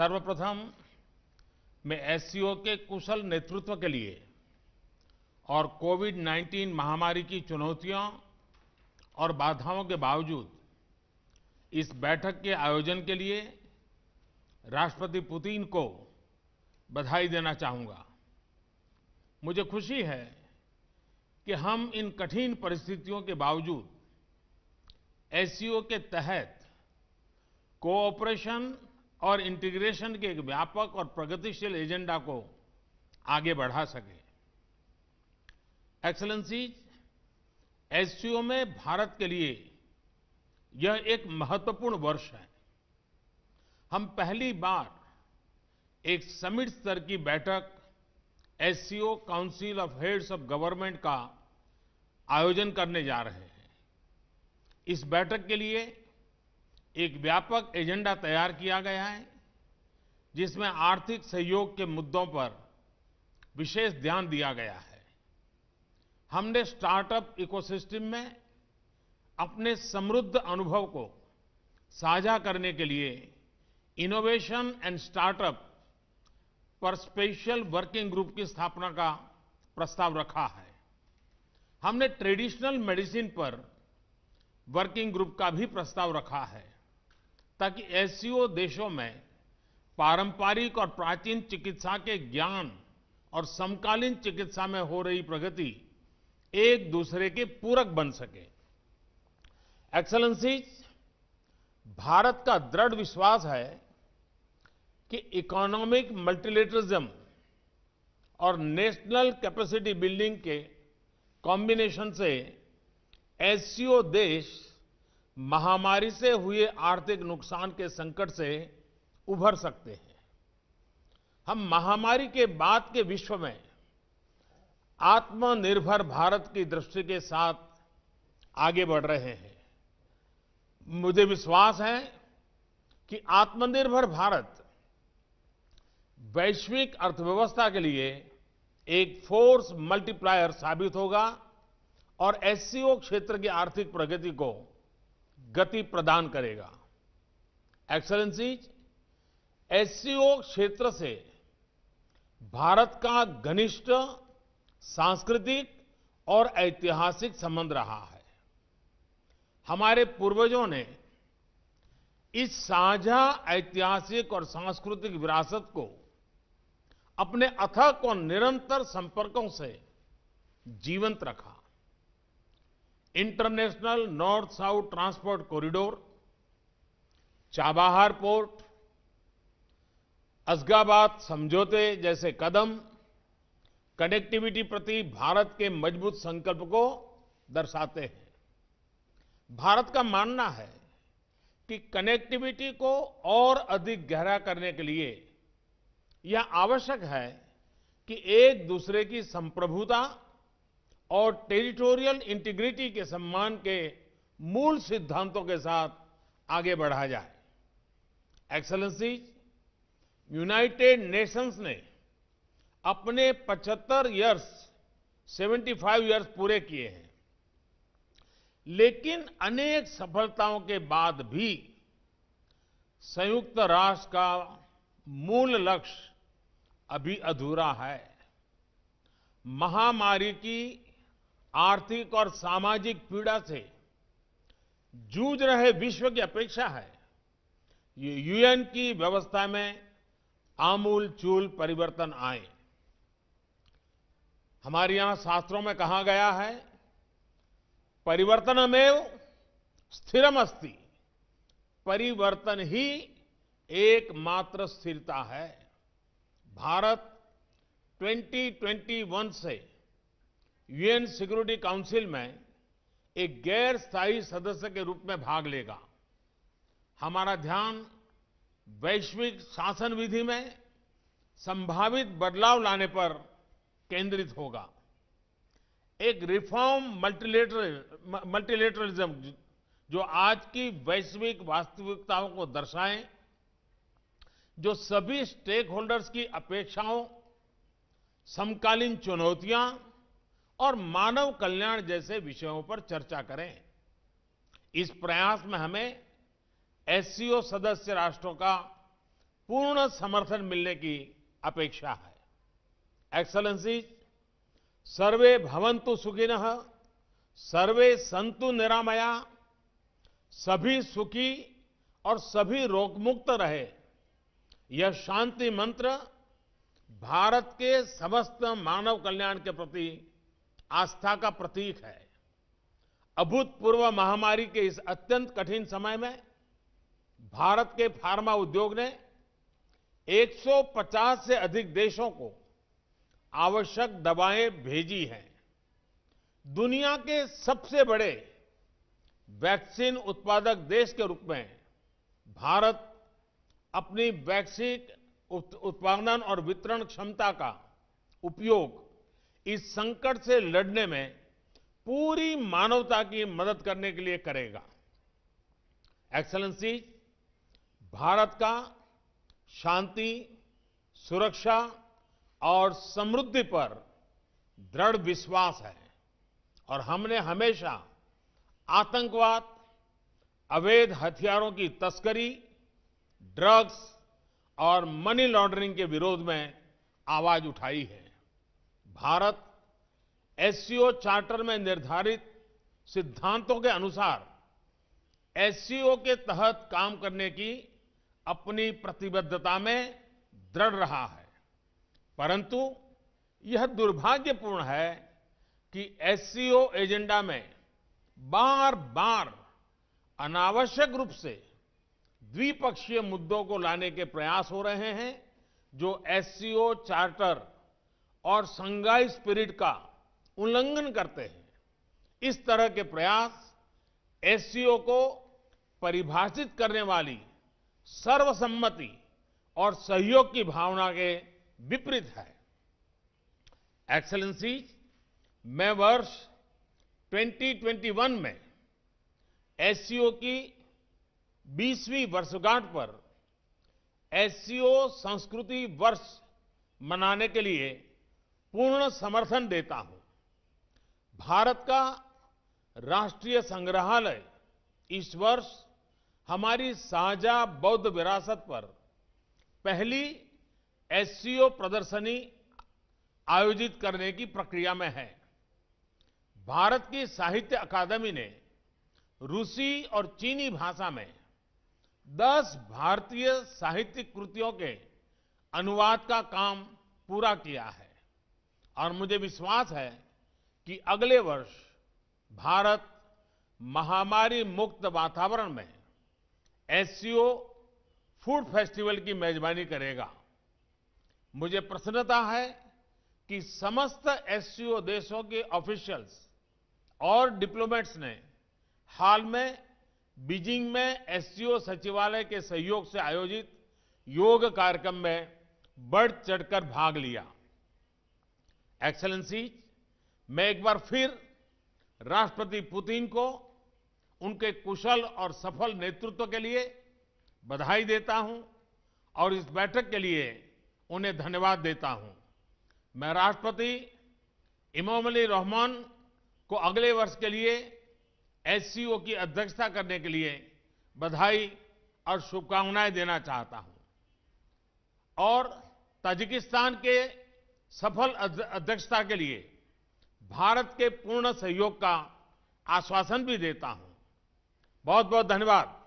सर्वप्रथम मैं एससीओ के कुशल नेतृत्व के लिए और कोविड-19 महामारी की चुनौतियों और बाधाओं के बावजूद इस बैठक के आयोजन के लिए राष्ट्रपति पुतिन को बधाई देना चाहूंगा। मुझे खुशी है कि हम इन कठिन परिस्थितियों के बावजूद एससीओ के तहत कोऑपरेशन और इंटीग्रेशन के एक व्यापक और प्रगतिशील एजेंडा को आगे बढ़ा सके। एक्सेलेंसीज, एससीओ में भारत के लिए यह एक महत्वपूर्ण वर्ष है। हम पहली बार एक समिट स्तर की बैठक SCO council of heads of government का आयोजन करने जा रहे हैं। इस बैठक के लिए एक व्यापक एजेंडा तैयार किया गया है, जिसमें आर्थिक सहयोग के मुद्दों पर विशेष ध्यान दिया गया है। हमने स्टार्टअप इकोसिस्टम में अपने समृद्ध अनुभव को साझा करने के लिए इनोवेशन एंड स्टार्टअप पर स्पेशल वर्किंग ग्रुप की स्थापना का प्रस्ताव रखा है। हमने ट्रेडिशनल मेडिसिन पर वर्किंग ग्रुप का भी प्रस्ताव रखा है, ताकि एससीओ देशों में पारंपरिक और प्राचीन चिकित्सा के ज्ञान और समकालीन चिकित्सा में हो रही प्रगति एक दूसरे के पूरक बन सके। एक्सेलेंसीज, भारत का दृढ़ विश्वास है कि इकोनॉमिक मल्टीलेटरिज्म और नेशनल कैपेसिटी बिल्डिंग के कॉम्बिनेशन से एससीओ देश महामारी से हुए आर्थिक नुकसान के संकट से उभर सकते हैं। हम महामारी के बाद के विश्व में आत्मनिर्भर भारत की दृष्टि के साथ आगे बढ़ रहे हैं। मुझे विश्वास है कि आत्मनिर्भर भारत वैश्विक अर्थव्यवस्था के लिए एक फोर्स मल्टीप्लायर साबित होगा और एससीओ क्षेत्र की आर्थिक प्रगति को गति प्रदान करेगा। एक्सेलेंसीज, एससीओ क्षेत्र से भारत का घनिष्ठ सांस्कृतिक और ऐतिहासिक संबंध रहा है। हमारे पूर्वजों ने इस साझा ऐतिहासिक और सांस्कृतिक विरासत को अपने अथक और निरंतर संपर्कों से जीवंत रखा। International north south transport corridor, Chabahar port, असगाबाद समझौते जैसे कदम कनेक्टिविटी प्रति भारत के मजबूत संकल्प को दर्शाते हैं। भारत का मानना है कि कनेक्टिविटी को और अधिक गहरा करने के लिए यह आवश्यक है कि एक दूसरे की संप्रभुता और टेरिटोरियल इंटीग्रिटी के सम्मान के मूल सिद्धांतों के साथ आगे बढ़ा जाए। एक्सेलेंसीज, यूनाइटेड नेशंस ने अपने 75 इयर्स पूरे किए हैं, लेकिन अनेक सफलताओं के बाद भी संयुक्त राष्ट्र का मूल लक्ष्य अभी अधूरा है। महामारी की आर्थिक और सामाजिक पीड़ा से जूझ रहे विश्व की अपेक्षा है ये यूएन की व्यवस्था में आमूलचूल परिवर्तन आए। हमारे यहां शास्त्रों में कहा गया है, परिवर्तनमेव स्थिरमस्ति, परिवर्तन ही एकमात्र स्थिरता है। भारत 2021 से यूएन सिक्योरिटी काउंसिल में एक गैर स्थायी सदस्य के रूप में भाग लेगा। हमारा ध्यान वैश्विक शासन विधि में संभावित बदलाव लाने पर केंद्रित होगा। एक रिफॉर्म मल्टीलेटरलिज्म जो आज की वैश्विक वास्तविकताओं को दर्शाए, जो सभी स्टेक होल्डर्स की अपेक्षाओं, समकालीन चुनौतियां और मानव कल्याण जैसे विषयों पर चर्चा करें। इस प्रयास में हमें एससीओ सदस्य राष्ट्रों का पूर्ण समर्थन मिलने की अपेक्षा है। एक्सेलेंसीज, सर्वे भवन्तु सुखिनः, सर्वे सन्तु निरामया, सभी सुखी और सभी रोगमुक्त रहे, यह शांति मंत्र भारत के समस्त मानव कल्याण के प्रति आस्था का प्रतीक है। अभूतपूर्व महामारी के इस अत्यंत कठिन समय में भारत के फार्मा उद्योग ने 150 से अधिक देशों को आवश्यक दवाएं भेजी हैं। दुनिया के सबसे बड़े वैक्सीन उत्पादक देश के रूप में भारत अपनी वैक्सीन उत्पादन और वितरण क्षमता का उपयोग इस संकट से लड़ने में पूरी मानवता की मदद करने के लिए करेगा। एक्सेलेंसीज, भारत का शांति, सुरक्षा और समृद्धि पर दृढ़ विश्वास है और हमने हमेशा आतंकवाद, अवैध हथियारों की तस्करी, ड्रग्स और मनी लॉन्ड्रिंग के विरोध में आवाज उठाई है। भारत एससीओ चार्टर में निर्धारित सिद्धांतों के अनुसार एससीओ के तहत काम करने की अपनी प्रतिबद्धता में दृढ़ रहा है, परंतु यह दुर्भाग्यपूर्ण है कि एससीओ एजेंडा में बार बार अनावश्यक रूप से द्विपक्षीय मुद्दों को लाने के प्रयास हो रहे हैं, जो एससीओ चार्टर और शंघाई स्पिरिट का उल्लंघन करते हैं। इस तरह के प्रयास एससीओ को परिभाषित करने वाली सर्वसम्मति और सहयोग की भावना के विपरीत है। एक्सेलेंसीज, मैं वर्ष 2021 में एससीओ की 20वीं वर्षगांठ पर एससीओ संस्कृति वर्ष मनाने के लिए पूर्ण समर्थन देता हूं। भारत का राष्ट्रीय संग्रहालय इस वर्ष हमारी साझा बौद्ध विरासत पर पहली एससीओ प्रदर्शनी आयोजित करने की प्रक्रिया में है। भारत की साहित्य अकादमी ने रूसी और चीनी भाषा में 10 भारतीय साहित्यिक कृतियों के अनुवाद का काम पूरा किया है और मुझे विश्वास है कि अगले वर्ष भारत महामारी मुक्त वातावरण में एससीओ फूड फेस्टिवल की मेजबानी करेगा। मुझे प्रसन्नता है कि समस्त एससीओ देशों के ऑफिशियल्स और डिप्लोमेट्स ने हाल में बीजिंग में एससीओ सचिवालय के सहयोग से आयोजित योग कार्यक्रम में बढ़ चढ़कर भाग लिया। एक्सेलेंसीज, मैं एक बार फिर राष्ट्रपति पुतिन को उनके कुशल और सफल नेतृत्व के लिए बधाई देता हूं और इस बैठक के लिए उन्हें धन्यवाद देता हूं। मैं राष्ट्रपति इमामोली रहमान को अगले वर्ष के लिए एससीओ की अध्यक्षता करने के लिए बधाई और शुभकामनाएं देना चाहता हूं और ताजिकिस्तान के सफल अध्यक्षता के लिए भारत के पूर्ण सहयोग का आश्वासन भी देता हूं। बहुत बहुत धन्यवाद।